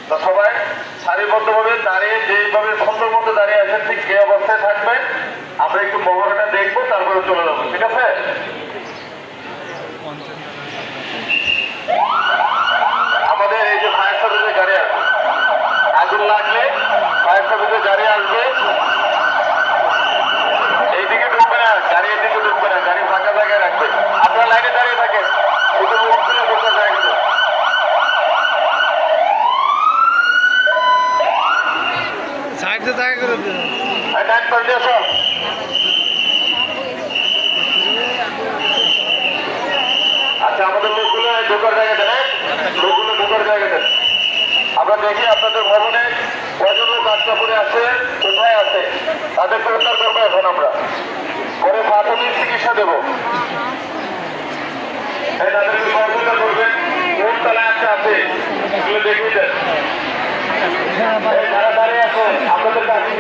তো সবাই সারিবদ্ধভাবে দাঁড়িয়ে যেইভাবে সুন্দর মতো দাঁড়িয়ে আছেন ঠিক এই অবস্থায় থাকবেন। আমরা একটু মহড়াটা দেখবো, তারপরে চলে যাবো, ঠিক আছে? আমাদের এই যে ফায়ার সার্ভিসের গাড়ি আসবে, আগুন লাগলে ফায়ার সার্ভিসের গাড়ি আসবে। এইদিকে ঢুকবে না, গাড়ি এদিকে ঢুকবে না, গাড়ি ফাঁকা জায়গায় রাখবে। আপনারা লাইনে দাঁড়িয়ে থাকেন, শুধু মুখ তুলে ঢোকা যায় কিন্তু। সাইডে জায়গা করে দিন। ডান পাল্টে আসো। আচ্ছা, আমাদের লোকগুলো ঢোকার জায়গা দেন, লোকগুলো ঢোকার জায়গা দেন। আমরা দেখি আপনাদের ভবনে কজন লোক আটকা পড়ে আছে, কোথায় আছে, তাদেরকে উদ্ধার করবো এখন আমরা, পরে প্রাথমিক চিকিৎসা দেবো। তাদেরকে সহযোগিতা করবেন, কোন তলায় আছে এগুলো দেখিয়ে দেন। যারা দাঁড়িয়ে আছে আপনাদের কাছে